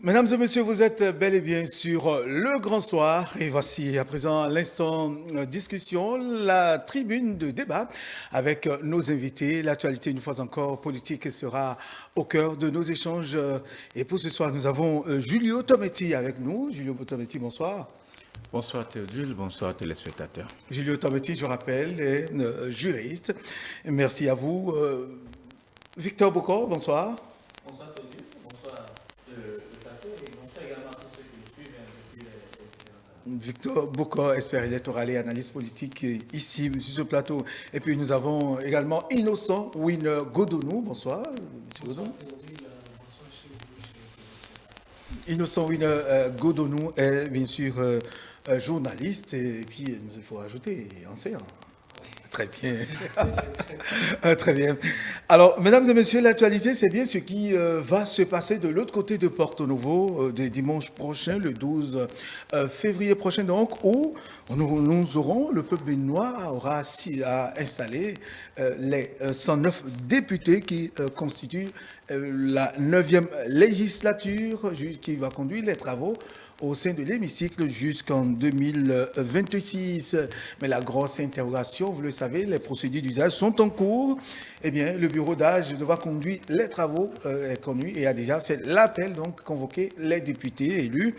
Mesdames et messieurs, vous êtes bel et bien sur le grand soir et voici à présent l'instant discussion, la tribune de débat avec nos invités. L'actualité, une fois encore, politique sera au cœur de nos échanges. Et pour ce soir, nous avons Julio Tometti avec nous. Julio Tometti, bonsoir. Bonsoir Théodule, bonsoir téléspectateurs. Julio Tometti, je rappelle, est juriste. Merci à vous. Victor Bocor, bonsoir. Bonsoir Théodule, bonsoir le plateau et bonsoir également à tous ceux qui nous suivent depuis les Victor Bocor, expert électoral et analyste politique ici sur ce plateau. Et puis nous avons également Innocent Win Godonou. Bonsoir. Bonsoir Théodule, bonsoir chez vous, chez les téléspectateurs. Innocent Win Godonou est bien sûr journaliste et puis il faut rajouter enseignant. Très bien. Très bien. Alors, mesdames et messieurs, l'actualité, c'est bien ce qui va se passer de l'autre côté de Porto Novo, dès dimanche prochain, le 12 février prochain, donc, où nous aurons, le peuple béninois aura installé les 109 députés qui constituent la 9e législature qui va conduire les travaux au sein de l'hémicycle jusqu'en 2026. Mais la grosse interrogation, vous le savez, les procédures d'usage sont en cours. Eh bien, le bureau d'âge devra conduire les travaux et a déjà fait l'appel, donc convoquer les députés élus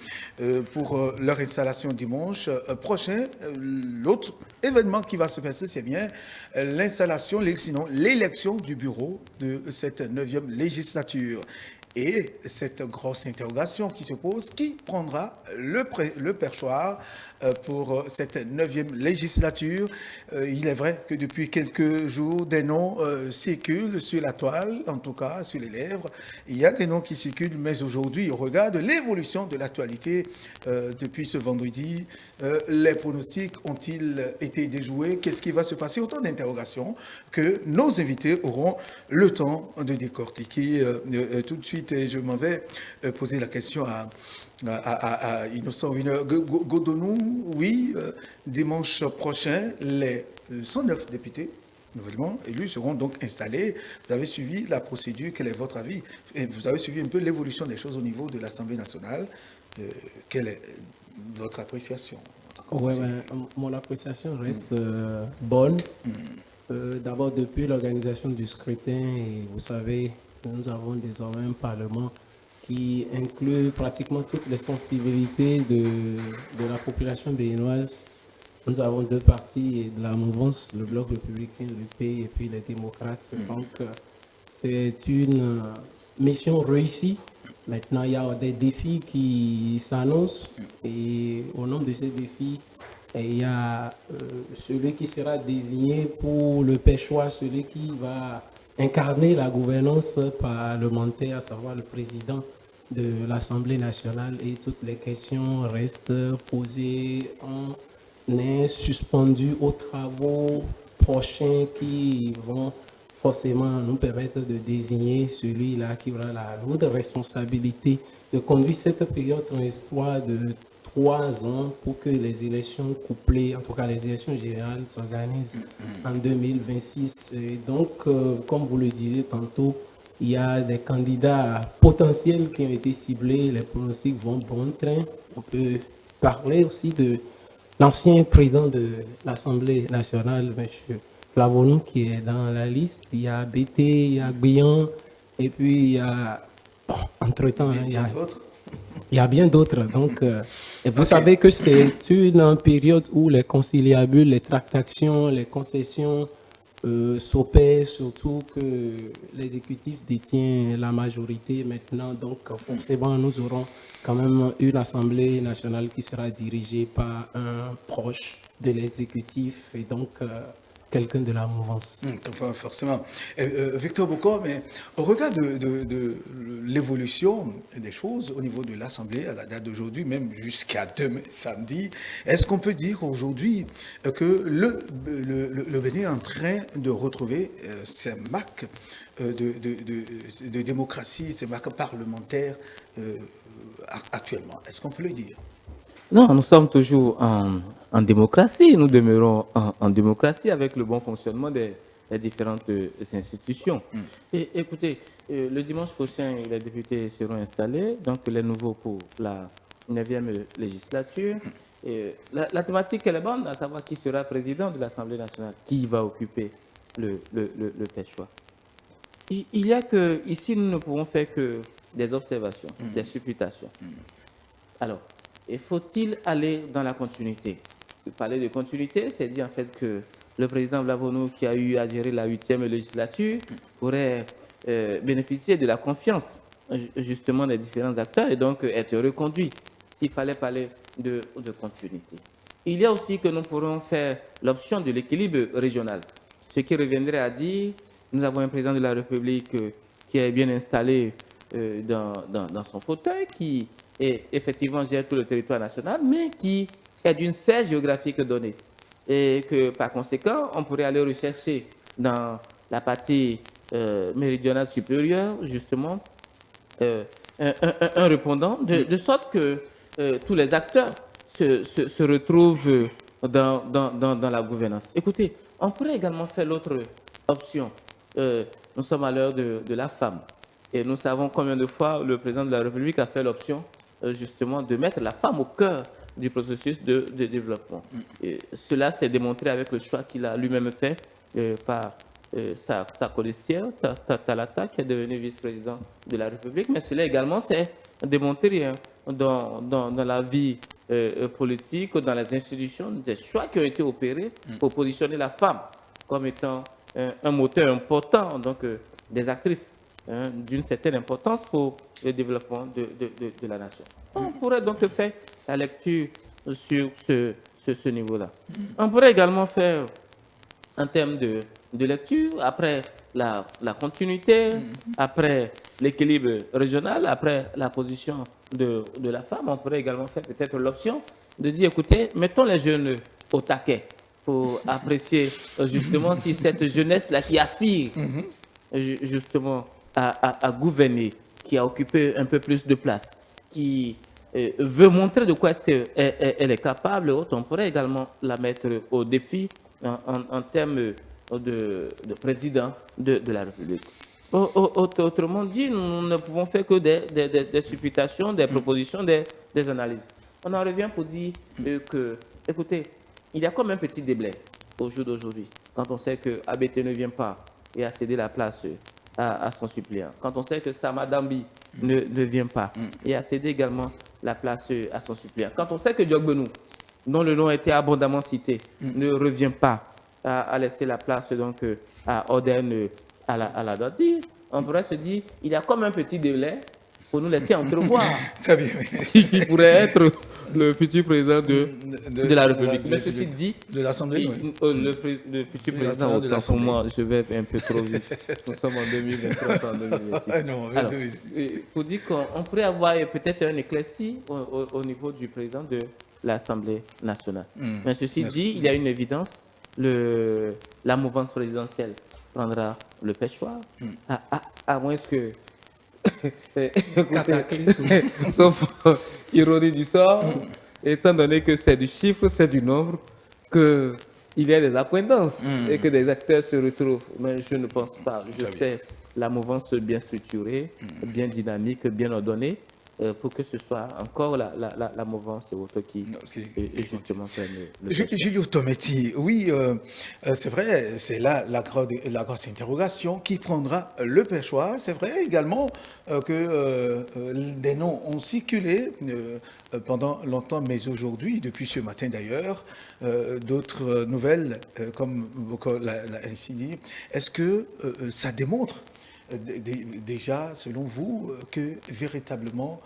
pour leur installation dimanche prochain. L'autre événement qui va se passer, c'est bien l'installation, sinon l'élection du bureau de cette 9e législature. Et cette grosse interrogation qui se pose, qui prendra le perchoir pour cette 9e législature? Il est vrai que depuis quelques jours, des noms circulent sur la toile, en tout cas sur les lèvres. Il y a des noms qui circulent, mais aujourd'hui, au regard de l'évolution de l'actualité depuis ce vendredi, les pronostics ont-ils été déjoués? Qu'est-ce qui va se passer? Autant d'interrogations que nos invités auront le temps de décortiquer tout de suite. Et je m'en vais poser la question à Innocent Godonou. Oui, dimanche prochain, les 109 députés nouvellement élus seront donc installés. Vous avez suivi la procédure, quel est votre avis? Et vous avez suivi un peu l'évolution des choses au niveau de l'Assemblée nationale. Quelle est votre appréciation? Oui, mon appréciation reste bonne. D'abord, depuis l'organisation du scrutin, et vous savez, nous avons désormais un Parlement qui inclut pratiquement toutes les sensibilités de la population béninoise. Nous avons deux partis de la mouvance, le Bloc républicain, le P, et puis les démocrates. Donc, c'est une mission réussie. Maintenant, il y a des défis qui s'annoncent et au nombre de ces défis, il y a celui qui sera désigné pour le perchoir, celui qui va incarner la gouvernance parlementaire, à savoir le président de l'Assemblée nationale, et toutes les questions restent posées. On est suspendu aux travaux prochains qui vont forcément nous permettre de désigner celui-là qui aura la lourde responsabilité de conduire cette période transitoire de 3 ans pour que les élections couplées, en tout cas les élections générales, s'organisent en 2026. Et donc, comme vous le disiez tantôt, il y a des candidats potentiels qui ont été ciblés, les pronostics vont bon train. On peut parler aussi de l'ancien président de l'Assemblée nationale, M. Flavonou, qui est dans la liste. Il y a BT, il y a Guyan, et puis il y a, entre-temps, il y a bien d'autres. Donc, et vous savez que c'est une période où les conciliabules, les tractations, les concessions s'opèrent, surtout que l'exécutif détient la majorité maintenant. Donc, forcément, nous aurons quand même une Assemblée nationale qui sera dirigée par un proche de l'exécutif et donc quelqu'un de la mouvance. Forcément. Victor Bocor, mais au regard de l'évolution des choses au niveau de l'Assemblée à la date d'aujourd'hui, même jusqu'à demain, samedi, est-ce qu'on peut dire aujourd'hui que le Bénin est en train de retrouver ses marques de démocratie, ses marques parlementaires actuellement? Est-ce qu'on peut le dire? Non, nous sommes toujours en démocratie. Nous demeurons en démocratie avec le bon fonctionnement des les différentes institutions. Et écoutez, le dimanche prochain, les députés seront installés, donc les nouveaux pour la 9e législature. Et la thématique, elle est bonne, à savoir qui sera président de l'Assemblée nationale, qui va occuper le Peshwa. Il y a que, ici, nous ne pouvons faire que des observations, des supputations. Alors, faut-il aller dans la continuité? Parler de continuité, c'est dire en fait que le président Vlavonou, qui a eu à gérer la 8e législature, pourrait bénéficier de la confiance justement des différents acteurs et donc être reconduit s'il fallait parler de continuité. Il y a aussi que nous pourrons faire l'option de l'équilibre régional, ce qui reviendrait à dire nous avons un président de la République qui est bien installé dans son fauteuil, qui effectivement gère tout le territoire national, mais qui est d'une sphère géographique donnée. Et que par conséquent, on pourrait aller rechercher dans la partie méridionale supérieure, justement, un répondant, de sorte que tous les acteurs se retrouvent dans la gouvernance. Écoutez, on pourrait également faire l'autre option. Nous sommes à l'heure de la femme. Et nous savons combien de fois le président de la République a fait l'option, justement, de mettre la femme au cœur du processus de développement. Et cela s'est démontré avec le choix qu'il a lui-même fait par sa colistière, Talata, qui est devenue vice-président de la République. Mais cela également s'est démontré dans la vie politique, dans les institutions, des choix qui ont été opérés pour positionner la femme comme étant un moteur important, donc des actrices d'une certaine importance pour le développement de la nation. On pourrait donc faire la lecture sur ce niveau-là. On pourrait également faire, en termes de lecture, après la continuité, après l'équilibre régional, après la position de la femme, on pourrait également faire peut-être l'option de dire, écoutez, mettons les jeunes au taquet pour apprécier justement si cette jeunesse-là qui aspire justement à gouverner, qui a occupé un peu plus de place, qui veut montrer de quoi elle est capable, on pourrait également la mettre au défi en termes de président de la République. Autrement dit, nous ne pouvons faire que des supputations, des propositions, des analyses. On en revient pour dire que, écoutez, il y a comme un petit déblai au jour d'aujourd'hui, quand on sait que ABT ne vient pas et a cédé la place à son suppléant. Quand on sait que Sama Dambi ne vient pas et a cédé également la place à son suppléant. Quand on sait que Diogbenou, dont le nom a été abondamment cité, ne revient pas à laisser la place donc, à Oden à la Dodi, on pourrait se dire il y a comme un petit délai pour nous laisser entrevoir Très bien. qui pourrait être le futur président de la République. Mais ceci dit, de l'Assemblée, oui. le futur président, autant pour moi, je vais un peu trop vite. Nous sommes en 2023, pas en 2026. Non, Alors, pour dire qu'on pourrait avoir peut-être un éclairci au niveau du président de l'Assemblée nationale. Mais ceci dit, il y a une évidence, la mouvance présidentielle prendra le Peshwa, à moins que... Cataclysme. Sauf ironie du sort, étant donné que c'est du chiffre, c'est du nombre, qu'il y a des accointances et que des acteurs se retrouvent. Mais je ne pense pas. Je sais la mouvance bien structurée, bien dynamique, bien ordonnée, pour que ce soit encore la mouvance qui justement prenne le Julio Tometti, oui, c'est vrai, c'est là la grosse interrogation. Qui prendra le Peshwa? C'est vrai également que des noms ont circulé pendant longtemps, mais aujourd'hui, depuis ce matin d'ailleurs, d'autres nouvelles, comme Boko l'a ainsi dit. Est-ce que ça démontre déjà, selon vous, que véritablement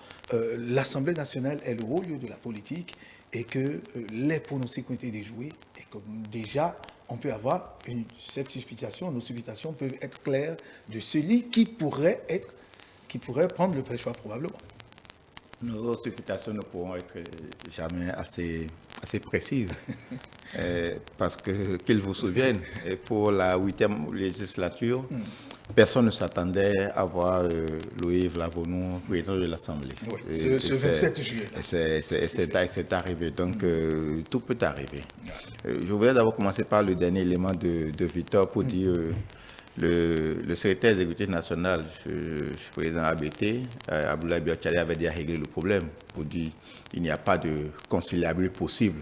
l'Assemblée nationale est le haut lieu de la politique et que les pronostics ont été déjoués et que déjà on peut avoir cette suspicion, nos suspicions peuvent être claires de celui qui pourrait prendre le Peshwa probablement. Nos supputations ne pourront être jamais assez précises. Parce que, qu'ils vous souviennent, pour la 8e législature, personne ne s'attendait à voir Louis Vlavonou, président de l'Assemblée. Oui, ce 27 juillet. C'est arrivé, donc tout peut arriver. Je voudrais d'abord commencer par le dernier élément de Victor pour dire le secrétaire exécutif national, je suis président ABT, Abdoulaye Biotchali avait déjà réglé le problème pour dire qu'il n'y a pas de conciliable possible.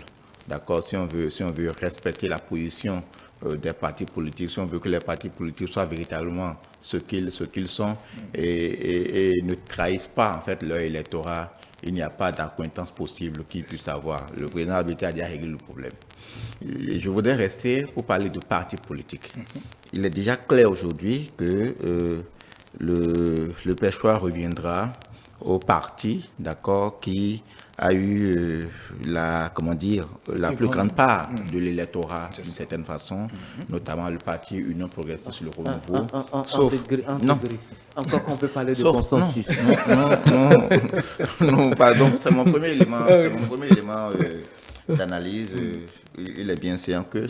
D'accord, si on veut respecter la position des partis politiques, si on veut que les partis politiques soient véritablement ce qu'ils sont et ne trahissent pas en fait leur électorat, il n'y a pas d'accointance possible qu'ils puissent avoir. Le président ABT a déjà réglé le problème. Et je voudrais rester pour parler de partis politiques. Il est déjà clair aujourd'hui que le pêchoir reviendra au parti, d'accord, qui a eu la plus grande part de l'électorat d'une certaine façon, notamment le parti Union progressiste, le renouveau. Encore qu'on peut parler de consensus. Non, pardon, c'est mon premier élément, d'analyse. Il est bien séant que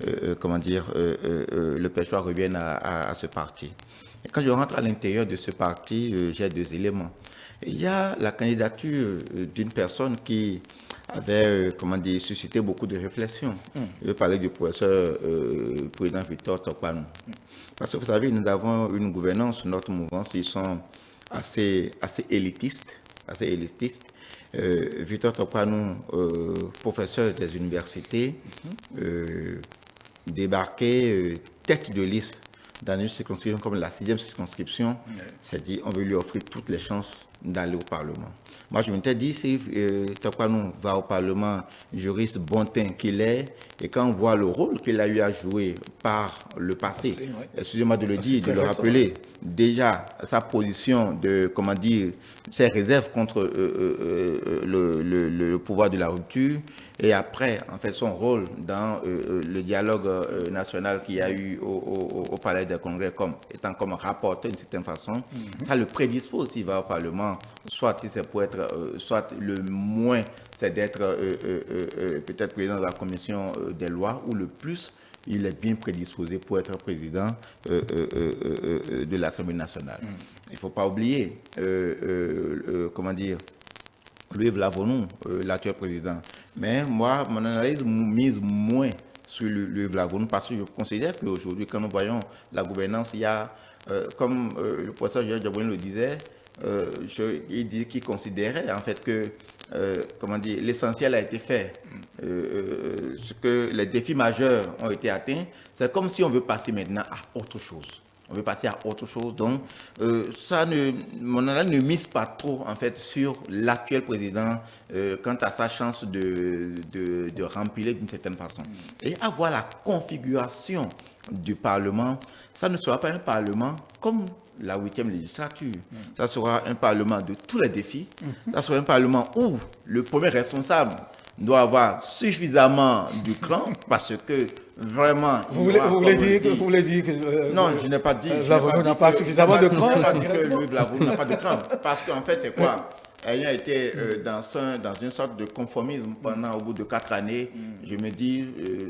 le pêchoir revienne à ce parti. Et quand je rentre à l'intérieur de ce parti, j'ai deux éléments. Il y a la candidature d'une personne qui avait suscité beaucoup de réflexions. Je vais parler du professeur président Victor Tokpanou. Parce que vous savez, nous avons une gouvernance, notre mouvance, ils sont assez élitistes. Victor Tokpanou, professeur des universités, débarqué tête de liste dans une circonscription comme la 6e circonscription, c'est-à-dire on veut lui offrir toutes les chances d'aller au Parlement. Moi, je m'étais dit, si Tokpanou va au Parlement, juriste bon teint qu'il est, et quand on voit le rôle qu'il a eu à jouer par le passé, excusez-moi de le dire, de le rappeler, déjà sa position de, ses réserves contre le pouvoir de la rupture, et après, en fait, son rôle dans le dialogue national qu'il y a eu au Palais des Congrès étant comme rapporteur d'une certaine façon, ça le prédispose s'il va au Parlement, soit c'est pour être, soit le moins c'est d'être peut-être président de la commission des lois, ou le plus, il est bien prédisposé pour être président de l'Assemblée nationale. Il ne faut pas oublier, Louis Vlavonou, l'actuel président. Mais moi, mon analyse mise moins sur Louis Vlavonou parce que je considère qu'aujourd'hui, quand nous voyons la gouvernance, il y a, comme le professeur Georges Diaboune le disait, il considérait en fait que l'essentiel a été fait, que les défis majeurs ont été atteints. C'est comme si on veut passer maintenant à autre chose. Donc, mon analyse ne mise pas trop en fait sur l'actuel président quant à sa chance de remplir d'une certaine façon. Et avoir la configuration du Parlement, ça ne sera pas un Parlement comme la 8e législature. Ça sera un Parlement de tous les défis. Ça sera un Parlement où le premier responsable doit avoir suffisamment du cran parce que vraiment... Vous voulez dire que... non, je n'ai pas dit... Vlavonou n'a pas suffisamment de cran. Je n'ai pas dit que Louis Vlavonou n'a pas de cran. Parce qu'en fait, c'est quoi? Ayant été dans une sorte de conformisme au bout de 4 années, je me dis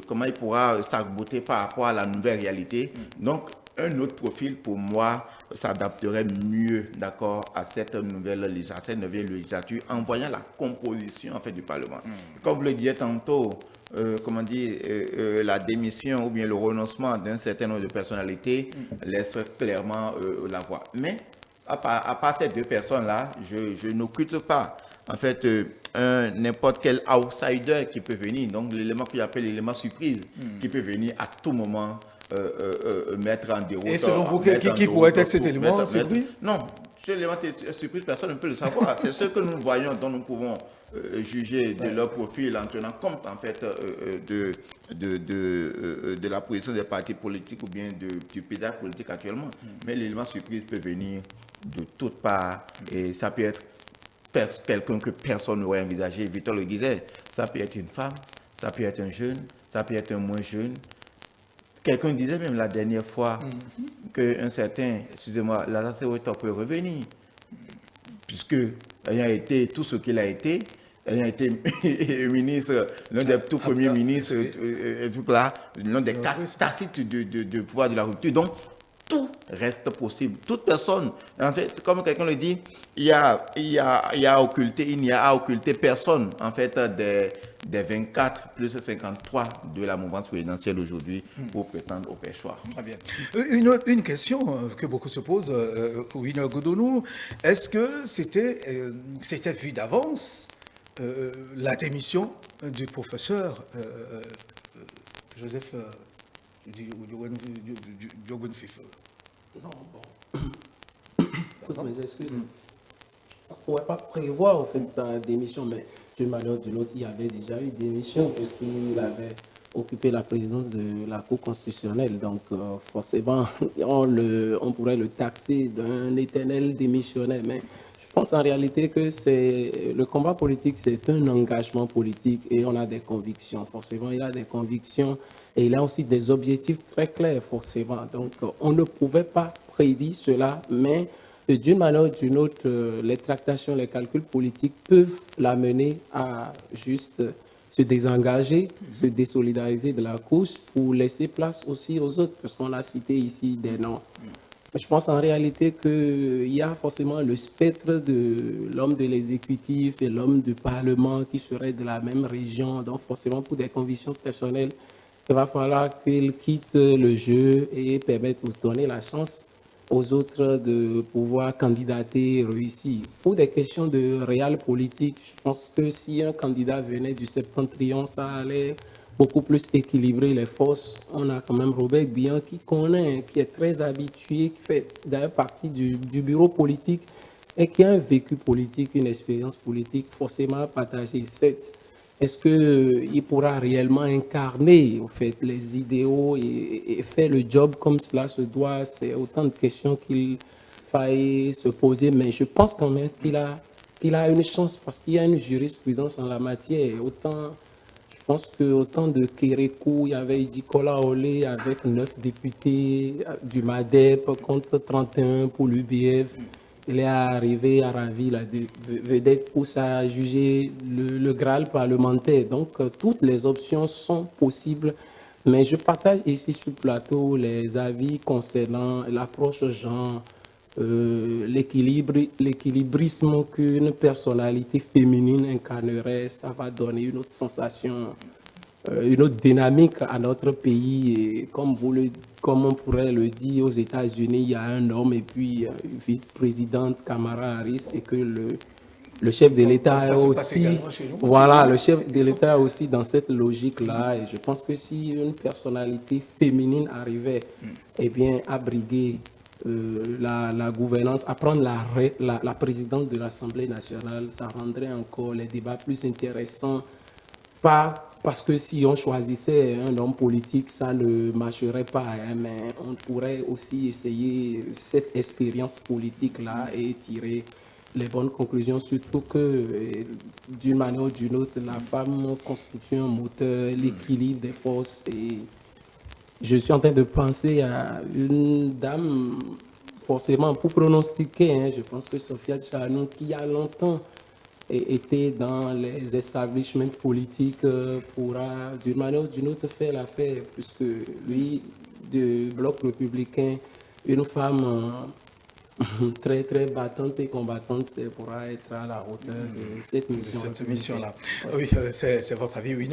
comment il pourra s'arc-bouter par rapport à la nouvelle réalité. Donc, un autre profil, pour moi, s'adapterait mieux, d'accord, à cette nouvelle législature, en voyant la composition, en fait, du Parlement. Comme vous le disiez tantôt, la démission ou bien le renoncement d'un certain nombre de personnalités laisse clairement la voie. Mais, à part ces deux personnes-là, je n'occulte pas, en fait, n'importe quel outsider qui peut venir, donc l'élément que j'appelle l'élément surprise, qui peut venir à tout moment mettre en déroute. Et selon vous, qui pourrait être cet élément surprise? Non, cet élément surprise, personne ne peut le savoir. C'est ce que nous voyons, dont nous pouvons juger de leur profil en tenant compte, en fait, de la position des partis politiques ou bien du paysage politique actuellement. Mais l'élément surprise peut venir de toutes parts et ça peut être quelqu'un que personne n'aurait envisagé. Victor le disait, ça peut être une femme, ça peut être un jeune, ça peut être un moins jeune. Quelqu'un disait même la dernière fois qu'un certain, excusez-moi, Lazare Ouattara peut revenir, puisque ayant été tout ce qu'il a été, ayant été ministre, l'un des tout premiers ministres, l'un des tacites du pouvoir de la rupture. Donc, tout reste possible. Toute personne, en fait, comme quelqu'un le dit, il y a à occulter, il n'y a à occulter personne, en fait, des 24 plus 53 de la mouvance présidentielle aujourd'hui pour prétendre au perchoir. Très bien. Une question que beaucoup se posent, Winner Goudounou, est-ce que c'était vu d'avance la démission du professeur Joseph Diogoune Fife? Non, bon. Toutes mes excuses. On ne pourrait pas prévoir, au fait, sa démission, mais d'une manière ou d'une autre, il y avait déjà eu démission puisqu'il avait occupé la présidence de la Cour constitutionnelle. Donc, forcément, on pourrait le taxer d'un éternel démissionnaire. Mais je pense en réalité que le combat politique, c'est un engagement politique et on a des convictions. Forcément, il a des convictions et il a aussi des objectifs très clairs, forcément. Donc, on ne pouvait pas prédire cela, mais d'une manière ou d'une autre, les tractations, les calculs politiques peuvent l'amener à juste se désengager, se désolidariser de la course pour laisser place aussi aux autres, parce qu'on a cité ici des noms. Je pense en réalité qu'il y a forcément le spectre de l'homme de l'exécutif et l'homme du Parlement qui seraient de la même région. Donc forcément, pour des convictions personnelles, il va falloir qu'il quitte le jeu et permettre de donner la chance aux autres de pouvoir candidater et réussir. Pour des questions de réel politique, je pense que si un candidat venait du septentrion, ça allait beaucoup plus équilibrer les forces. On a quand même Robert Bihan qui connaît, qui est très habitué, qui fait d'ailleurs partie du bureau politique et qui a un vécu politique, une expérience politique forcément partagée. Est-ce qu'il pourra réellement incarner en fait, les idéaux et faire le job comme cela se doit? C'est autant de questions qu'il faille se poser, mais je pense quand même qu'il a une chance parce qu'il y a une jurisprudence en la matière. Je pense qu'autant de Kérékou, il y avait Idikola Olé avec 9 députés du MADEP contre 31 pour l'UBF. Il est arrivé à Ravi, la vedette, où ça a jugé le Graal parlementaire. Donc, toutes les options sont possibles. Mais je partage ici sur le plateau les avis concernant l'approche genre, l'équilibrisme qu'une personnalité féminine incarnerait. Ça va donner une autre sensation, une autre dynamique à notre pays. Et comme on pourrait le dire, aux États-Unis, il y a un homme et puis une vice-présidente Kamala Harris et que le chef de l'État est aussi, voilà, le chef de l'État est aussi dans cette logique-là. Et je pense que si une personnalité féminine arrivait, eh bien, à briguer la gouvernance, à prendre la présidence de l'Assemblée nationale, ça rendrait encore les débats plus intéressants. Pas parce que si on choisissait un homme politique, ça ne marcherait pas, hein, mais on pourrait aussi essayer cette expérience politique-là et tirer les bonnes conclusions, surtout que d'une manière ou d'une autre, la femme constitue un moteur, l'équilibre des forces. Et je suis en train de penser à une dame, forcément, pour pronostiquer, hein, je pense que Sophia Tchanou, qui a longtemps était dans les establishments politiques, pourra d'une manière ou d'une autre faire l'affaire, puisque lui, du bloc républicain, une femme très très battante et combattante pourra être à la hauteur de cette mission. Cette mission-là. Oui, c'est votre avis, oui.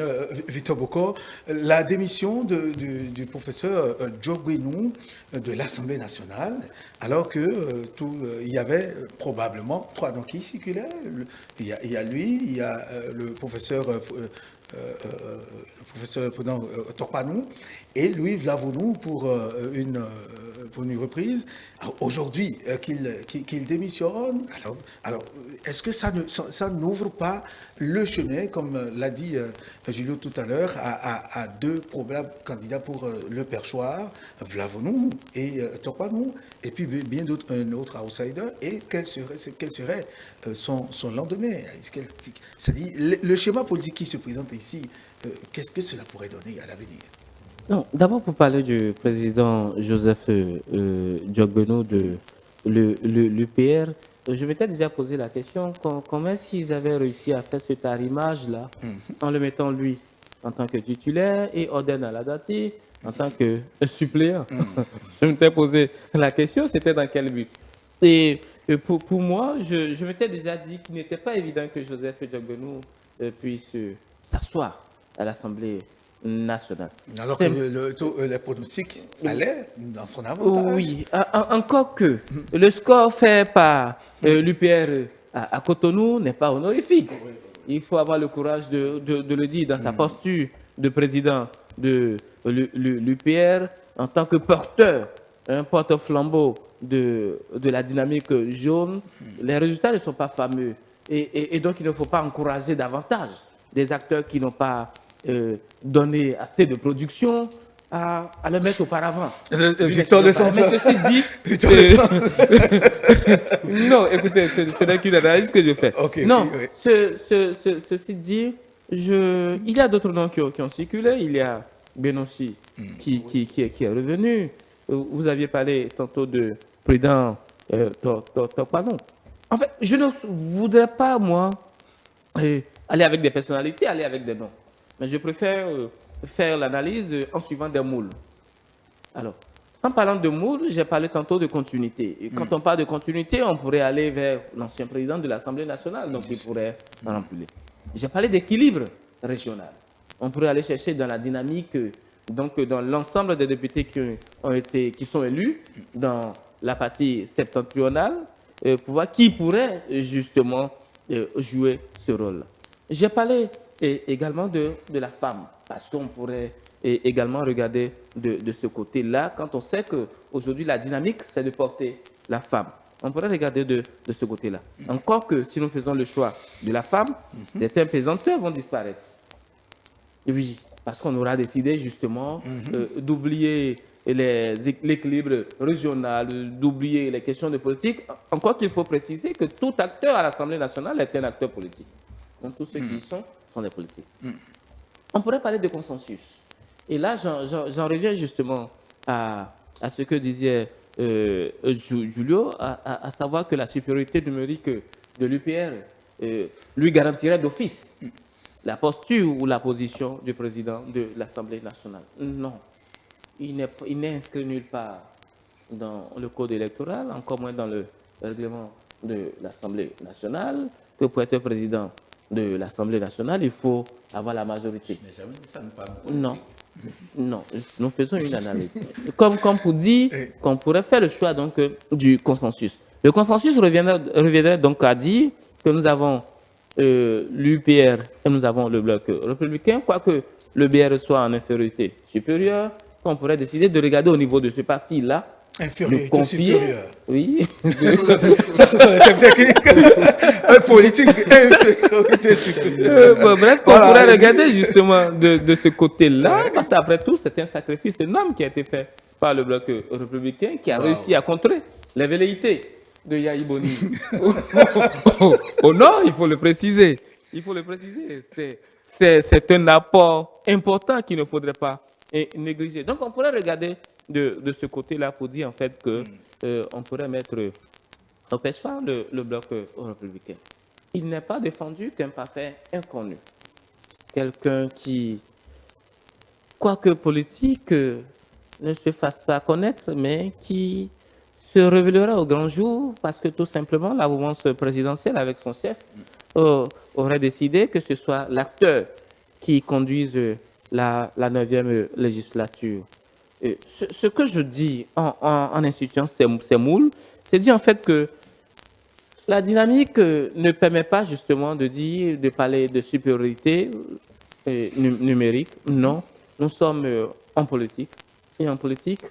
Victor Boko, la démission du professeur Djogbenou de l'Assemblée nationale, alors que il y avait probablement trois noms qui circulaient. Il y a lui, il y a le professeur Torpanou et Louis Vlavounou pour une reprise. Aujourd'hui, qu'il démissionne, alors est-ce que ça n'ouvre pas le chemin, comme l'a dit Julio tout à l'heure, à deux probables candidats pour le perchoir, Vlavounou et Torpanou, et puis bien d'autres, un autre outsider, et quel serait son lendemain? C'est-à-dire, le schéma politique qui se présente ici, qu'est-ce que cela pourrait donner à l'avenir? Non, d'abord pour parler du président Joseph Djogbenou de l'UPR, je m'étais déjà posé la question, comment est-ce qu'ils avaient réussi à faire ce tarimage-là en le mettant lui en tant que titulaire et Oden Aladati en tant que suppléant. Je m'étais posé la question, c'était dans quel but? Et pour moi, je m'étais déjà dit qu'il n'était pas évident que Joseph Diogbenou puisse s'asseoir à l'Assemblée nationale. Alors que les pronostics allaient dans son avantage. Oui, encore que le score fait par l'UPR à Cotonou n'est pas honorifique. Il faut avoir le courage de le dire dans sa posture de président de l'UPR en tant que porteur, un porte-flambeau de la dynamique jaune. Les résultats ne sont pas fameux et donc il ne faut pas encourager davantage des acteurs qui n'ont pas donné assez de production à le mettre auparavant. Victor de Sanson. Mais ceci dit, Victor de Sanson. non, écoutez, ce n'est qu'une analyse que je fais. Ok, non, oui. ceci dit, il y a d'autres noms qui ont circulé. Il y a Benossi qui est revenu. Vous aviez parlé tantôt de Prudent Tokpanon. En fait, je ne voudrais pas, moi, aller avec des personnalités, aller avec des noms. Mais je préfère faire l'analyse en suivant des moules. Alors, en parlant de moules, j'ai parlé tantôt de continuité. Et quand on parle de continuité, on pourrait aller vers l'ancien président de l'Assemblée nationale, donc il pourrait remplir. J'ai parlé d'équilibre régional. On pourrait aller chercher dans la dynamique, donc dans l'ensemble des députés qui sont élus dans la partie septentrionale, pour voir qui pourrait justement jouer ce rôle. J'ai parlé également de la femme, parce qu'on pourrait également regarder de ce côté-là, quand on sait qu'aujourd'hui, la dynamique, c'est de porter la femme. On pourrait regarder de ce côté-là. Encore que si nous faisons le choix de la femme, certains pesanteurs vont disparaître. Et oui, parce qu'on aura décidé justement d'oublier l'équilibre régional, d'oublier les questions de politique. Encore qu'il faut préciser que tout acteur à l'Assemblée nationale est un acteur politique. Donc tous ceux qui y sont des politiques. On pourrait parler de consensus. Et là, j'en reviens justement à ce que disait Julio, à savoir que la supériorité numérique de l'UPR lui garantirait d'office la posture ou la position du président de l'Assemblée nationale. Non. Il n'est inscrit nulle part dans le code électoral, encore moins dans le règlement de l'Assemblée nationale, que pour être président de l'Assemblée nationale, il faut avoir la majorité. Mais jamais ça ne parle pas. Non, nous faisons une analyse. Comme pour dire qu'on pourrait faire le choix donc, du consensus. Le consensus reviendrait donc à dire que nous avons l'UPR et nous avons le bloc républicain, quoique le BR soit en infériorité supérieure, qu'on pourrait décider de regarder au niveau de ce parti-là. Infériorité supérieure. Oui. Ça, ce sont les thèmes techniques. Politique, infériorité supérieure. Bref, on pourrait regarder justement de ce côté-là, parce qu'après tout, c'est un sacrifice énorme qui a été fait par le bloc républicain, qui a réussi à contrer les velléités de Yahi Boni. Au nord, il faut le préciser. Il faut le préciser. C'est un apport important qu'il ne faudrait pas négliger. Donc, on pourrait regarder de ce côté-là pour dire en fait que on pourrait mettre au pêche-fort le bloc républicain. Il n'est pas défendu qu'un parfait inconnu. Quelqu'un qui, quoique politique, ne se fasse pas connaître, mais qui se révélera au grand jour parce que tout simplement la mouvance présidentielle avec son chef aurait décidé que ce soit l'acteur qui conduise la 9e législature. Ce que je dis en instituant ces moules, c'est dire en fait que la dynamique ne permet pas justement de parler de supériorité numérique. Non, nous sommes en politique. Et en politique,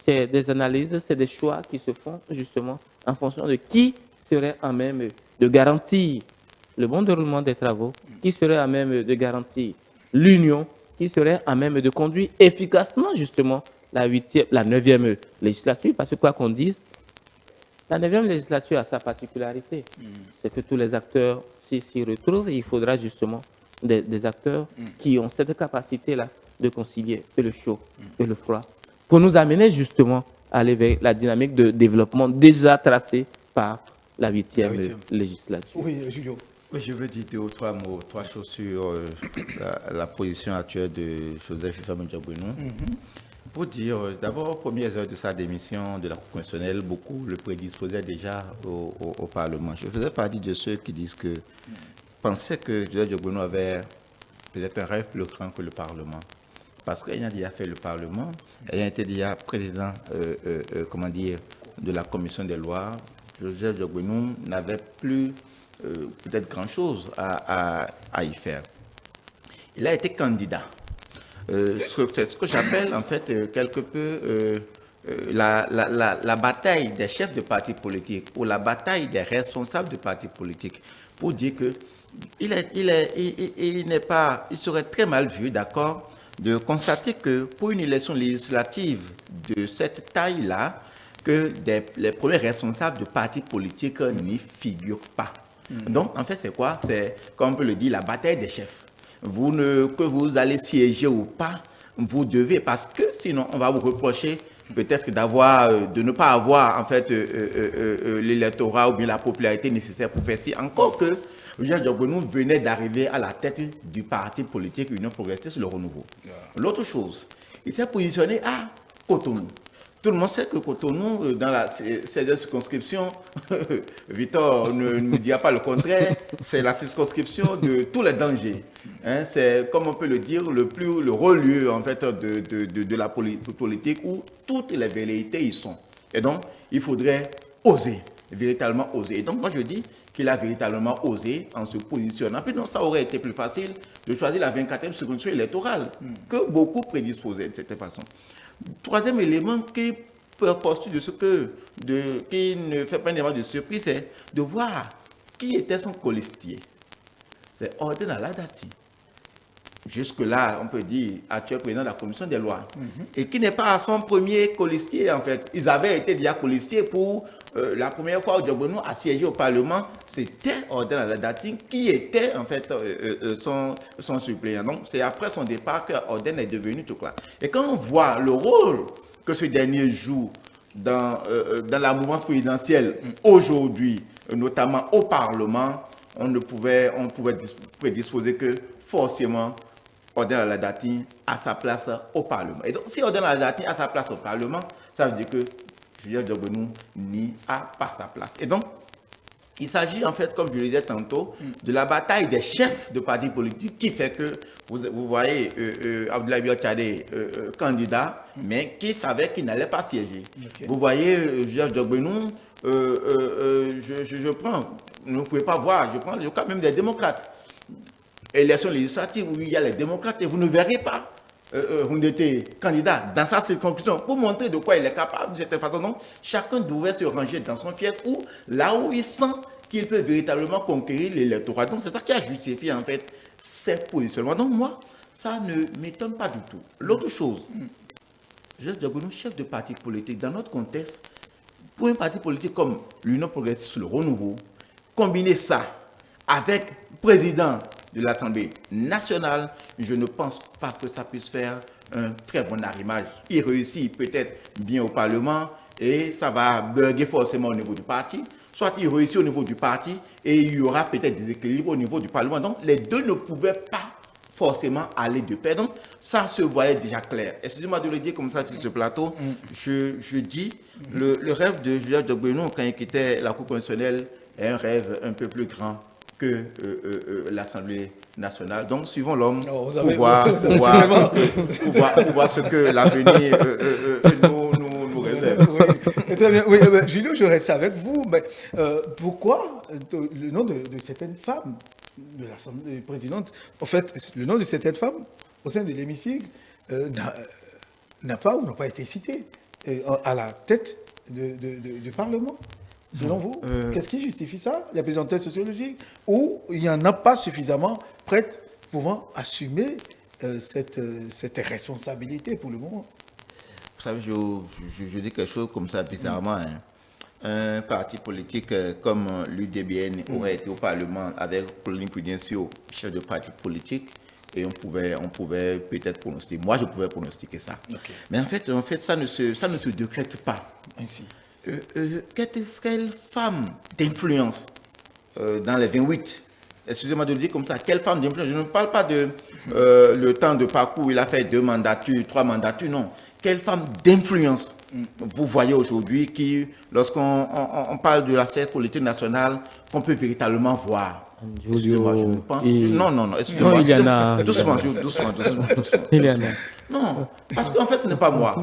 c'est des analyses, c'est des choix qui se font justement en fonction de qui serait à même de garantir le bon déroulement des travaux, qui serait à même de garantir l'union, qui serait à même de conduire efficacement justement la 9e législature, parce que quoi qu'on dise, la 9e législature a sa particularité. C'est que tous les acteurs s'y retrouvent et il faudra justement des acteurs qui ont cette capacité-là de concilier le chaud et le froid pour nous amener justement à aller vers la dynamique de développement déjà tracée par la 8e législature. Oui, Julio. Oui, je veux dire 2 ou 3 mots, 3 choses sur la position actuelle de Joseph Ifeanyi Diagbounou. Pour dire, d'abord, aux premières heures de sa démission de la Cour constitutionnelle, beaucoup le prédisposaient déjà au Parlement. Je faisais partie de ceux qui disent que pensaient que Joseph Diagbounou avait peut-être un rêve plus grand que le Parlement. Parce qu'il a déjà fait le Parlement, il a été déjà président, de la commission des lois. Joseph Diagbounou n'avait plus peut-être grand-chose à y faire. Il a été candidat. Ce que j'appelle en fait quelque peu la bataille des chefs de partis politiques ou la bataille des responsables de partis politiques pour dire que il serait très mal vu, d'accord, de constater que pour une élection législative de cette taille-là, que les premiers responsables de partis politiques n'y figurent pas. Donc, en fait, c'est quoi? C'est, comme on peut le dire, la bataille des chefs. Que vous allez siéger ou pas, vous devez, parce que sinon, on va vous reprocher peut-être de ne pas avoir, en fait, l'électorat ou bien la popularité nécessaire pour faire ci. Encore que Joseph Diagbounou venait d'arriver à la tête du parti politique Union progressiste, le Renouveau. L'autre chose, il s'est positionné à Cotonou. Tout le monde sait que Cotonou, dans cette circonscription, Victor ne me dira pas le contraire, c'est la circonscription de tous les dangers. Hein, c'est, comme on peut le dire, le relieu en fait, de la politique où toutes les velléités y sont. Et donc, il faudrait oser, véritablement oser. Et donc, moi, je dis qu'il a véritablement osé en se positionnant. Puis, donc, ça aurait été plus facile de choisir la 24e circonscription électorale que beaucoup prédisposaient de cette façon. Troisième élément qui postule qui ne fait pas un élément de surprise, c'est de voir qui était son colistier. C'est Orden Aladati. Jusque-là, on peut dire, actuel président de la commission des lois. Et qui n'est pas son premier colistier, en fait. Ils avaient été déjà colistiers pour la première fois où Diagbounou a siégé au Parlement. C'était Orden Aladati qui était, en fait, son suppléant. Donc, c'est après son départ que Orden est devenu tout clair. Et quand on voit le rôle que ce dernier joue dans la mouvance présidentielle aujourd'hui, notamment au Parlement, on pouvait prédisposer que forcément Orden Aladati a sa place au Parlement. Et donc, si Orden Aladati a sa place au Parlement, ça veut dire que Joseph Diagbounou n'y a pas sa place. Et donc, il s'agit en fait, comme je le disais tantôt, de la bataille des chefs de partis politiques qui fait que vous voyez Abdoulaye Biotchadé candidat, mais qui savait qu'il n'allait pas siéger. Okay. Vous voyez Joseph Diagbounou, je prends, vous ne pouvez pas voir, je prends le cas même des démocrates. Élection législative où il y a les démocrates et vous ne verrez pas Houndété candidat dans sa circonscription pour montrer de quoi il est capable de cette façon. Donc, chacun devait se ranger dans son fief ou là où il sent qu'il peut véritablement conquérir l'électorat. Donc, c'est ça qui a justifié en fait ces positionnements. Donc, moi, ça ne m'étonne pas du tout. L'autre chose, Joseph Diagbounou, chef de parti politique, dans notre contexte, pour un parti politique comme l'Union progressiste, le Renouveau, combiner ça avec président de l'Assemblée nationale, je ne pense pas que ça puisse faire un très bon arrimage. Il réussit peut-être bien au Parlement et ça va burger forcément au niveau du parti. Soit il réussit au niveau du parti et il y aura peut-être des équilibres au niveau du Parlement. Donc les deux ne pouvaient pas forcément aller de pair. Donc ça se voyait déjà clair. Excusez-moi de le dire comme ça sur ce plateau. Je dis, le rêve de Joseph Diagbounou quand il quittait la Cour constitutionnelle est un rêve un peu plus grand que l'Assemblée nationale. Donc, suivons l'homme pour voir ce que l'avenir nous réserve. Oui, très bien. Oui, Julio, je reste avec vous. Mais, pourquoi le nom de certaines femmes de l'Assemblée présidente, en fait, le nom de certaines femmes au sein de l'hémicycle n'a pas été cité à la tête du Parlement? Selon vous, qu'est-ce qui justifie ça? La pesanteur sociologique? Ou il n'y en a pas suffisamment prêtes pouvant assumer cette responsabilité pour le moment? Vous savez, je dis quelque chose comme ça bizarrement. Hein. Un parti politique comme l'UDBN aurait été au Parlement avec Pauline Prudencio, chef de parti politique, et on pouvait peut-être pronostiquer. Moi, je pouvais pronostiquer ça. Okay. Mais en fait, ça ne se décrète pas ainsi. Quelle femme d'influence dans les 28 excusez-moi de le dire comme ça, quelle femme d'influence? Je ne parle pas de le temps de parcours, il a fait 2 mandatures, 3 mandatures, non. Quelle femme d'influence vous voyez aujourd'hui qui, lorsqu'on on parle de la scène politique nationale, qu'on peut véritablement voir? Excusez-moi, je ne pense... Non, excusez-moi. Non, il y en a. Doucement. Il y en a. Non, parce qu'en fait, ce n'est pas moi.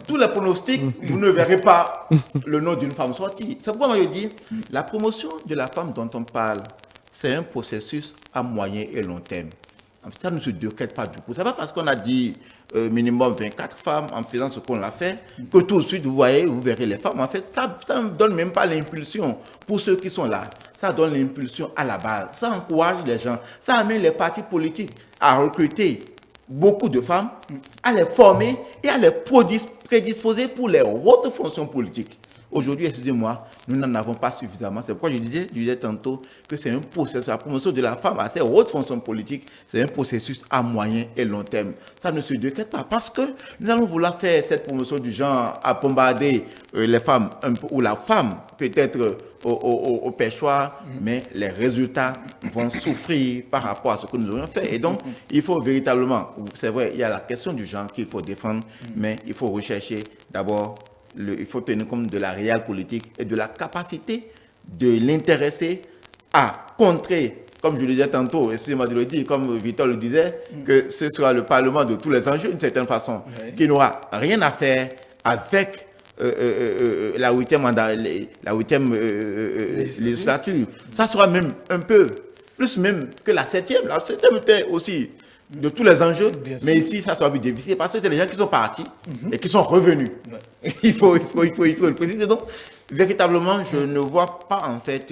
Tous les pronostics, vous ne verrez pas le nom d'une femme sortir. C'est pourquoi moi je dis, la promotion de la femme dont on parle, c'est un processus à moyen et long terme. Ça ne se décrète pas du coup. Ce n'est pas parce qu'on a dit minimum 24 femmes en faisant ce qu'on a fait que tout de suite, vous voyez, vous verrez les femmes. En fait, ça ne donne même pas l'impulsion pour ceux qui sont là. Ça donne l'impulsion à la base. Ça encourage les gens. Ça amène les partis politiques à recruter beaucoup de femmes, à les former et à les prédisposer pour les hautes fonctions politiques. Aujourd'hui, excusez-moi, nous n'en avons pas suffisamment. C'est pourquoi je disais tantôt que c'est un processus. La promotion de la femme à ces hautes fonctions politiques, c'est un processus à moyen et long terme. Ça ne se décrète pas parce que nous allons vouloir faire cette promotion du genre à bombarder les femmes un peu, ou la femme peut-être au pêchoir, mais les résultats vont souffrir par rapport à ce que nous aurions fait. Et donc, il faut véritablement, c'est vrai, il y a la question du genre qu'il faut défendre, mais il faut rechercher d'abord, il faut tenir compte de la réelle politique et de la capacité de l'intéresser à contrer, comme je le disais tantôt, excusez-moi de le dire, comme Victor le disait, que ce sera le Parlement de tous les enjeux d'une certaine façon, qui n'aura rien à faire avec la 8e législature. Ça sera même un peu plus même que la 7e. La 7e était aussi de tous les enjeux, mais ici, ça sera plus difficile parce que c'est les gens qui sont partis et qui sont revenus. Il faut le préciser. Donc, véritablement, je ne vois pas, en fait,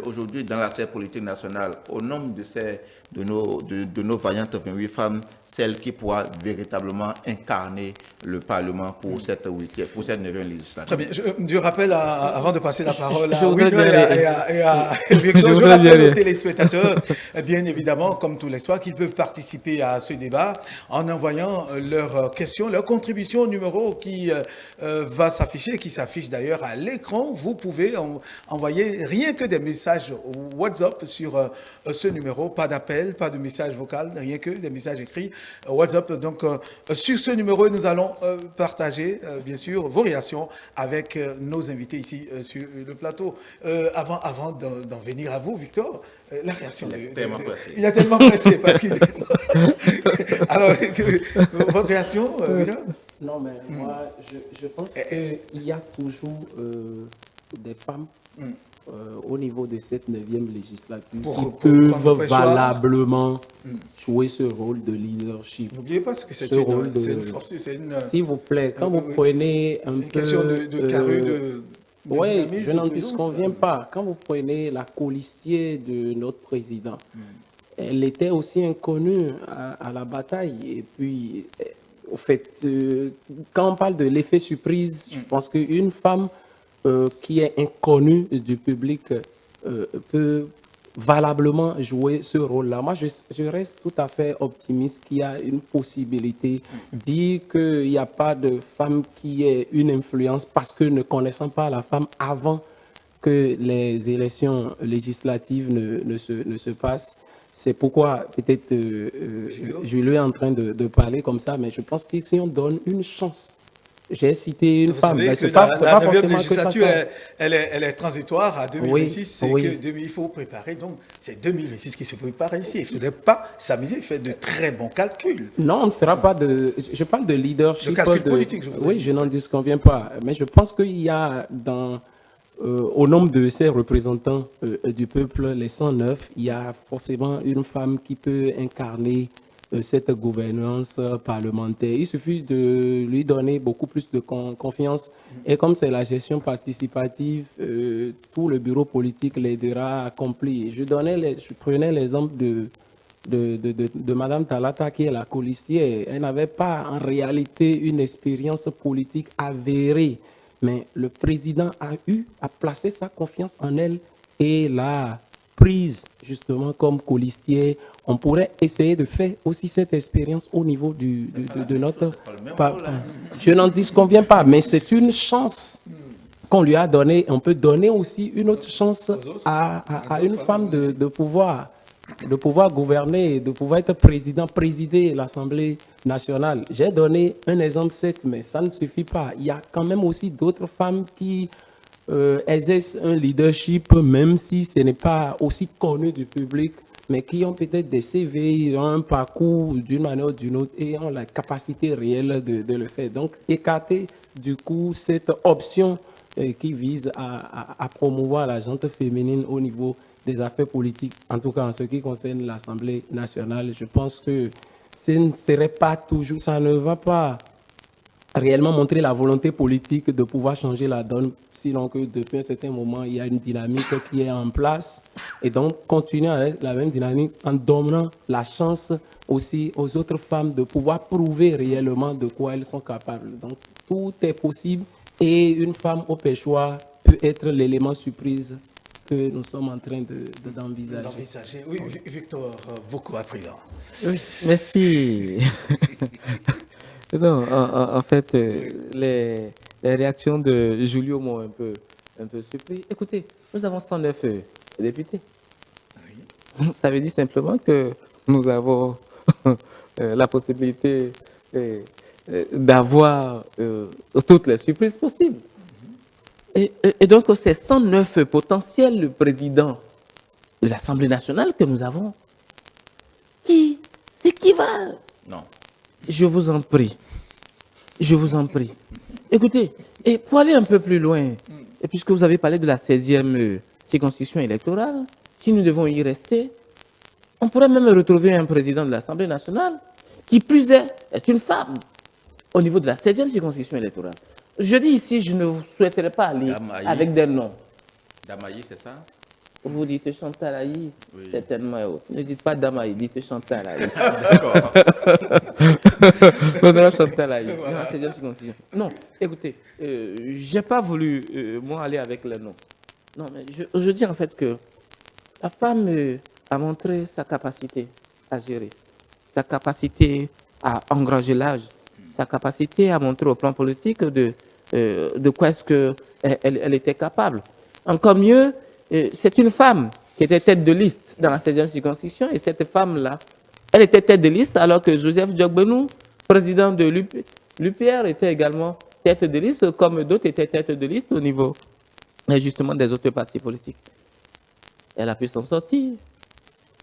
aujourd'hui, dans la scène politique nationale, au nombre de nos vaillantes 28 femmes, celle qui pourra véritablement incarner le Parlement pour cette 9e législature. Très bien. Je rappelle, avant de passer la parole je à voudrais Wilmer et à Victor, je rappelle aux téléspectateurs, bien évidemment, comme tous les soirs, qu'ils peuvent participer à ce débat en envoyant leurs questions, leurs contributions au numéro qui va s'afficher, qui s'affiche d'ailleurs à l'écran. Vous pouvez envoyer rien que des messages WhatsApp sur ce numéro, pas d'appel, pas de message vocal, rien que des messages écrits WhatsApp. Donc, sur ce numéro, nous allons partager, bien sûr, vos réactions avec nos invités ici sur le plateau. Avant d'en venir à vous, Victor, la réaction il a tellement pressé parce qu'il... Alors, votre réaction, William? Non, mais moi, je pense qu'il y a toujours des femmes au niveau de cette 9e législature qui peuvent valablement jouer ce rôle de leadership. N'oubliez pas que c'est une force, c'est une... S'il vous plaît, quand vous prenez un peu... question de carré, oui, je n'en disconviens pas. Quand vous prenez la colistière de notre président, elle était aussi inconnue à la bataille. Et puis, au fait, quand on parle de l'effet surprise, je pense qu'une femme qui est inconnue du public peut valablement jouer ce rôle-là. Moi, je reste tout à fait optimiste qu'il y a une possibilité. Dire qu'il n'y a pas de femme qui ait une influence parce que ne connaissant pas la femme avant que les élections législatives ne se passent, c'est pourquoi peut-être je lui est en train de parler comme ça, mais je pense que si on donne une chance, j'ai cité une femme, mais ce n'est pas forcément que ça. Elle est transitoire à 2026, oui. Il faut préparer, donc c'est 2026 qui se prépare ici. Il ne faudrait pas s'amuser, il fait de très bons calculs. Non, on ne fera pas de... Je parle de leadership. De calcul politique, oui, je n'en disconviens pas, mais je pense qu'il y a au nombre de ces représentants du peuple, les 109, il y a forcément une femme qui peut incarner cette gouvernance parlementaire. Il suffit de lui donner beaucoup plus de confiance. Et comme c'est la gestion participative, tout le bureau politique l'aidera à accomplir. Je prenais l'exemple de Mme Talata, qui est la colistière. Elle n'avait pas en réalité une expérience politique avérée. Mais le président a placé sa confiance en elle et l'a prise justement comme colistière. On pourrait essayer de faire aussi cette expérience au niveau de notre... Je n'en disconviens pas, mais c'est une chance qu'on lui a donnée. On peut donner aussi une autre chance à une femme de pouvoir de pouvoir gouverner, de pouvoir être président, présider l'Assemblée nationale. J'ai donné un exemple 7, mais ça ne suffit pas. Il y a quand même aussi d'autres femmes qui exercent un leadership, même si ce n'est pas aussi connu du public, mais qui ont peut-être des CV, ont un parcours d'une manière ou d'une autre et ont la capacité réelle de le faire. Donc, écarter du coup cette option qui vise à promouvoir la gente féminine au niveau des affaires politiques, en tout cas en ce qui concerne l'Assemblée nationale, je pense que ce ne serait pas toujours, ça ne va pas réellement montrer la volonté politique de pouvoir changer la donne, sinon que depuis un certain moment, il y a une dynamique qui est en place. Et donc, continuer avec la même dynamique en donnant la chance aussi aux autres femmes de pouvoir prouver réellement de quoi elles sont capables. Donc, tout est possible et une femme au pêchoir peut être l'élément surprise que nous sommes en train d'envisager. Oui, Victor, beaucoup à présent. Oui, merci. Non, en fait, les réactions de Julio m'ont un peu surpris. Écoutez, nous avons 109 députés. Ça veut dire simplement que nous avons la possibilité d'avoir toutes les surprises possibles. Et donc, c'est 109 potentiels présidents de l'Assemblée nationale que nous avons. C'est qui va... Non. Je vous en prie. Je vous en prie. Écoutez, et pour aller un peu plus loin, et puisque vous avez parlé de la 16e circonscription électorale, si nous devons y rester, on pourrait même retrouver un président de l'Assemblée nationale qui plus est une femme au niveau de la 16e circonscription électorale. Je dis ici, je ne souhaiterais pas aller Damaï. avec des noms. Damaï, c'est ça? Vous dites Chantal Aïe, Oui. certainement. Ne dites pas Damaï, dites Chantal Aïe. D'accord. Honorable Chantal Aïe, dans la 16e circonscription. Non, écoutez, je n'ai pas voulu, moi, aller avec les noms. Non, mais je dis en fait que la femme a montré sa capacité à gérer, sa capacité à engranger l'âge, sa capacité à montrer au plan politique de quoi est-ce qu'elle était capable. Encore mieux, c'est une femme qui était tête de liste dans la 16e circonscription et cette femme-là, elle était tête de liste alors que Joseph Diogbenou, président de l'UPR, était également tête de liste comme d'autres étaient tête de liste au niveau justement des autres partis politiques. Elle a pu s'en sortir.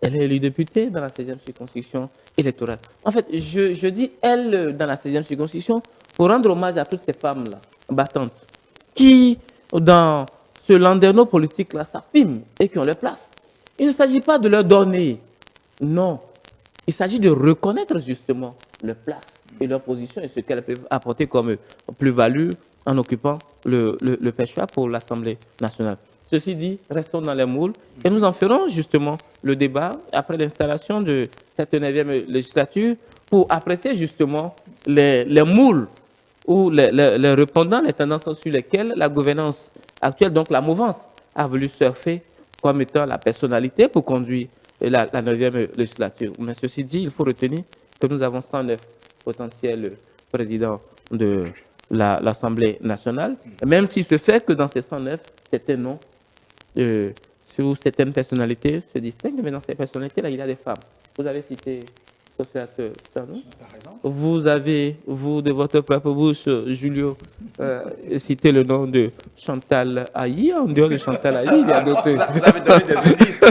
Elle est élue députée dans la 16e circonscription électorale. En fait, je dis elle dans la 16e circonscription pour rendre hommage à toutes ces femmes-là, battantes, qui, dans ce landerneau politique-là, s'affirment et qui ont leur place. Il ne s'agit pas de leur donner, non. Il s'agit de reconnaître justement leur place et leur position et ce qu'elles peuvent apporter comme plus-value en occupant le pêchoir pour l'Assemblée nationale. Ceci dit, restons dans les moules et nous en ferons justement le débat après l'installation de cette 9e législature pour apprécier justement les moules ou les répondants, les tendances sur lesquelles la gouvernance actuelle, donc la mouvance, a voulu surfer comme étant la personnalité pour conduire la 9e législature. Mais ceci dit, il faut retenir que nous avons 109 potentiels présidents de l'Assemblée nationale, même s'il se fait que dans ces 109, certains noms sur certaines personnalités se distinguent, mais dans ces personnalités-là, il y a des femmes. Vous avez cité Sophia Sanou. Vous avez, vous, de votre propre bouche, Julio, cité le nom de Chantal Aïe. En dehors de Chantal Aïe, il y a d'autres... Vous avez donné des indices.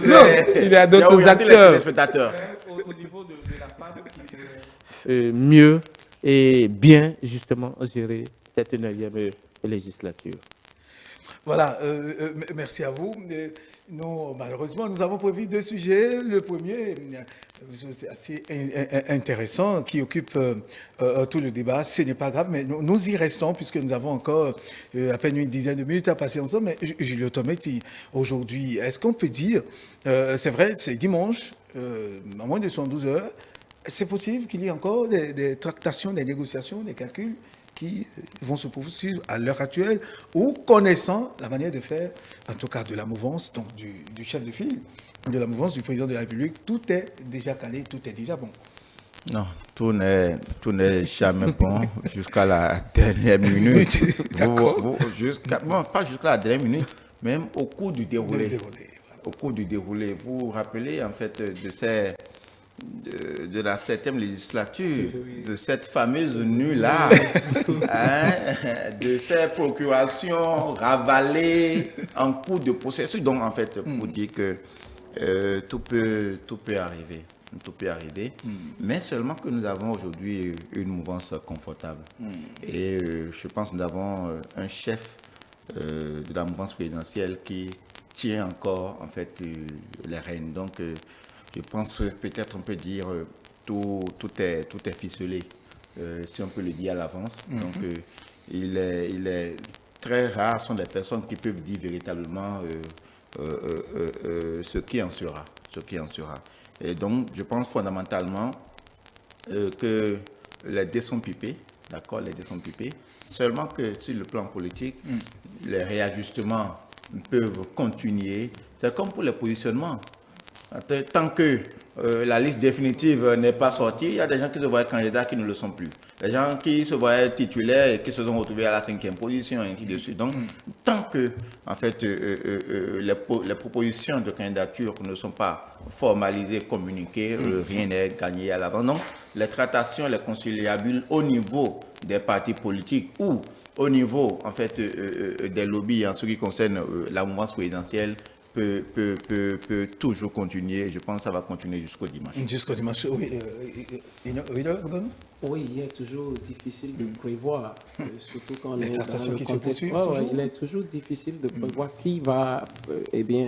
Non, il y a d'autres acteurs. Au niveau de la femme qui mieux et bien, justement, gérer cette 9e législature. Voilà, merci à vous. Nous, malheureusement, nous avons prévu deux sujets. Le premier, c'est assez intéressant, qui occupe tout le débat. Ce n'est pas grave, mais nous y restons puisque nous avons encore à peine une dizaine de minutes à passer ensemble. Mais Julio Tometti, aujourd'hui, est-ce qu'on peut dire, c'est vrai, c'est dimanche, à moins de 112 heures, c'est possible qu'il y ait encore des tractations, des négociations, des calculs qui vont se poursuivre à l'heure actuelle ou connaissant la manière de faire, en tout cas de la mouvance, donc du chef de file, de la mouvance du président de la République, tout est déjà calé, tout est déjà bon. Non, tout n'est jamais bon jusqu'à la dernière minute. D'accord. Bon, pas jusqu'à la dernière minute, même au cours du déroulé. au cours du déroulé. Vous vous rappelez en fait de la 7e législature, de cette fameuse nuit-là, hein, de ces procurations ravalées en cours de processus. Donc, en fait, pour dire que tout peut arriver. Tout peut arriver, mais seulement que nous avons aujourd'hui une mouvance confortable. Et je pense que nous avons un chef de la mouvance présidentielle qui tient encore en fait les rênes. Donc, je pense peut-être on peut dire tout est ficelé, si on peut le dire à l'avance. Donc, il est très rare sont des personnes qui peuvent dire véritablement ce qui en sera, Et donc, je pense fondamentalement que les dés sont pipés, d'accord, les dés sont pipés. Seulement que sur le plan politique, les réajustements peuvent continuer. C'est comme pour les positionnements. Tant que la liste définitive n'est pas sortie, il y a des gens qui se voient candidats qui ne le sont plus. Des gens qui se voient titulaires et qui se sont retrouvés à la 5e position, et ainsi de suite. Donc, tant que, en fait, les propositions de candidature ne sont pas formalisées, communiquées, rien n'est gagné à l'avant. Donc, les tractations, les conciliabules au niveau des partis politiques ou au niveau, en fait, des lobbies en ce qui concerne la mouvance présidentielle, peut toujours continuer. Je pense que ça va continuer jusqu'au dimanche. Jusqu'au dimanche, oui. Oui, il est toujours difficile de prévoir, surtout quand on Les est dans tractations le qui se contexte. poursuivent Ouais, toujours. il est toujours difficile de prévoir qui va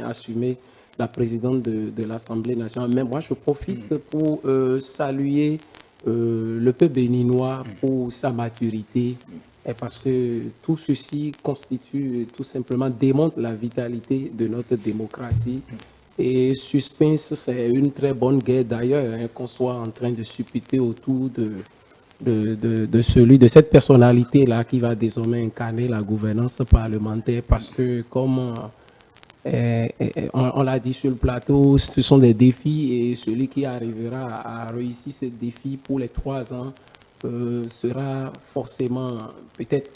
assumer la présidente de l'Assemblée nationale. Mais moi, je profite pour saluer le peuple béninois pour sa maturité. Et parce que tout ceci constitue, tout simplement, démontre la vitalité de notre démocratie. Et suspense, c'est une très bonne guerre d'ailleurs, hein, qu'on soit en train de supputer autour de cette personnalité-là qui va désormais incarner la gouvernance parlementaire. Parce que, comme on l'a dit sur le plateau, ce sont des défis et celui qui arrivera à réussir ces défis pour les 3 ans sera forcément peut-être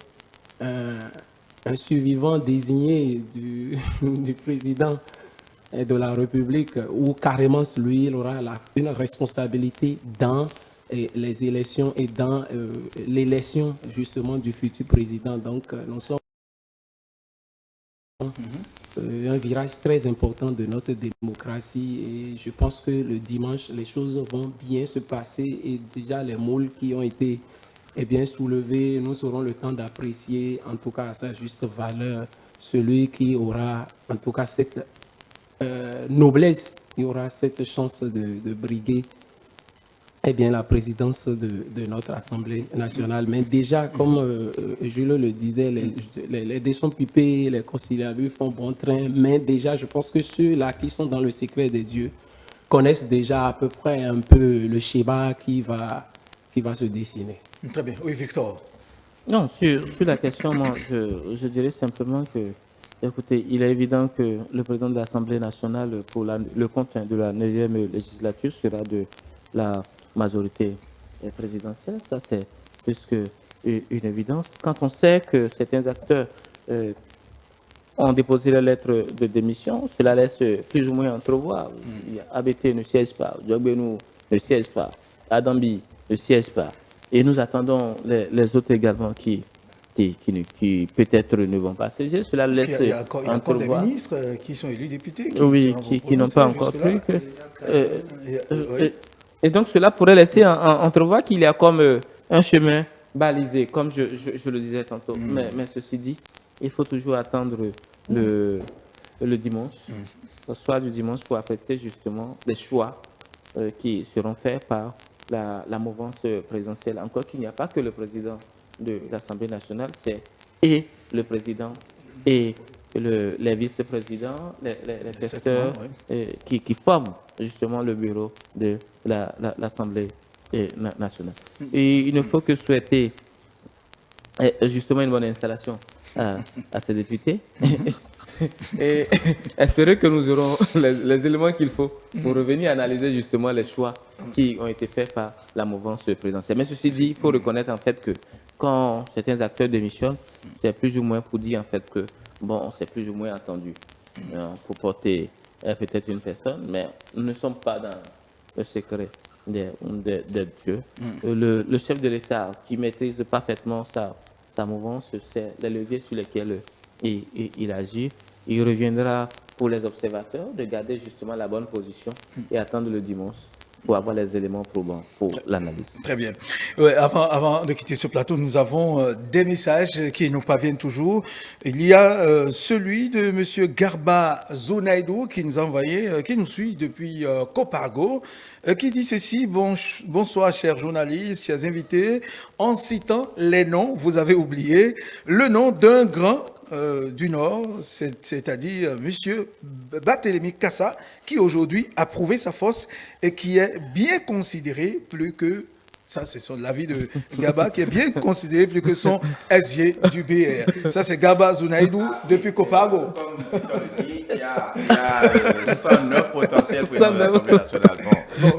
un survivant désigné du président de la République, ou carrément lui, il aura une responsabilité dans les élections et dans l'élection justement du futur président. Donc nous sommes un virage très important de notre démocratie et je pense que le dimanche, les choses vont bien se passer et déjà les moules qui ont été bien soulevés, nous aurons le temps d'apprécier en tout cas à sa juste valeur celui qui aura en tout cas cette noblesse, qui aura cette chance de briguer la présidence de notre Assemblée nationale. Mais déjà, comme Jules le disait, les dés sont pipés, les conciliabules font bon train, mais déjà, je pense que ceux-là qui sont dans le secret des dieux connaissent déjà à peu près un peu le schéma qui va se dessiner. Très bien. Oui, Victor. Non, sur la question, moi, je dirais simplement que, écoutez, il est évident que le président de l'Assemblée nationale, pour le compte de la 9e législature, sera de la majorité présidentielle. Ça, c'est plus qu'une évidence. Quand on sait que certains acteurs ont déposé la lettre de démission, cela laisse plus ou moins entrevoir. ABT ne siège pas, Diogbenou ne siège pas, Adambi ne siège pas. Et nous attendons les autres également qui peut-être ne vont pas siéger. Cela laisse Il y a encore des entrevoir. ministres qui sont élus députés. Qui n'ont pas encore pris. Oui. Et donc cela pourrait laisser entrevoir qu'il y a comme un chemin balisé, comme je le disais tantôt. Mais ceci dit, il faut toujours attendre le dimanche, le soir du dimanche, pour apprécier justement les choix qui seront faits par la mouvance présidentielle. Encore qu'il n'y a pas que le président de l'Assemblée nationale, c'est et le président et les vice-présidents, les secteurs qui forment justement le bureau de l'Assemblée nationale. Et il ne faut que souhaiter justement une bonne installation à ces députés et espérer que nous aurons les éléments qu'il faut pour revenir analyser justement les choix qui ont été faits par la mouvance présidentielle. Mais ceci dit, il faut reconnaître en fait que quand certains acteurs démissionnent, c'est plus ou moins pour dire en fait que bon, c'est plus ou moins attendu pour porter peut-être une personne, mais nous ne sommes pas dans le secret des dieux. Le chef de l'État qui maîtrise parfaitement sa mouvance, c'est les leviers sur lesquels il agit. Il reviendra pour les observateurs de garder justement la bonne position et attendre le dimanche pour avoir les éléments probants pour l'analyse. Très bien. Ouais, avant de quitter ce plateau, nous avons des messages qui nous parviennent toujours. Il y a celui de M. Garba Zonaïdou qui nous a envoyé, qui nous suit depuis Copargo, qui dit ceci: bonsoir chers journalistes, chers invités. En citant les noms, vous avez oublié le nom d'un grand du Nord, c'est-à-dire M. Barthélemy Cassa, qui aujourd'hui a prouvé sa force et qui est bien considéré plus que, ça c'est l'avis de Gaba, qui est bien considéré plus que son SG du BR. Ça c'est Gaba Zunaïdou depuis Copago. Comme on le dit, il y a 109 potentiels présidents de l'Assemblée nationale. Bon,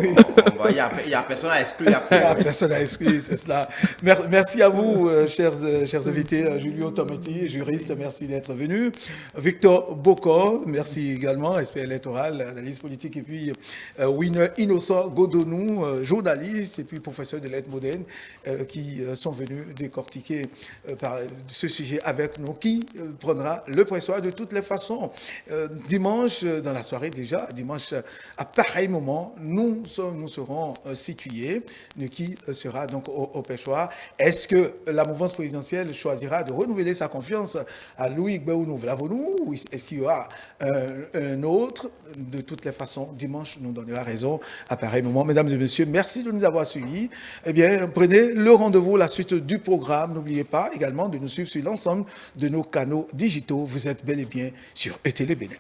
il n'y a personne à exclure. Il n'y a personne à exclure, c'est cela. Merci à vous, chers invités. Julio Tometti, juriste, merci d'être venu. Victor Bocor, merci également, expert électoral, analyse politique, et puis Winner Innocent Godonou, journaliste, et puis professeur de lettres modernes, qui sont venus décortiquer ce sujet avec nous, qui prendra le pressoir de toutes les façons. Dimanche, dans la soirée déjà, dimanche, à pareil moment, nous serons situés, qui sera donc au pêchoir. Est-ce que la mouvance présidentielle choisira de renouveler sa confiance à Louis Gbéounou Vlavonou, ou est-ce qu'il y aura un autre? De toutes les façons, dimanche nous donnera raison à pareil moment. Mesdames et messieurs, merci de nous avoir suivis. Eh bien, prenez le rendez-vous, la suite du programme. N'oubliez pas également de nous suivre sur l'ensemble de nos canaux digitaux. Vous êtes bel et bien sur ETélé Bénin.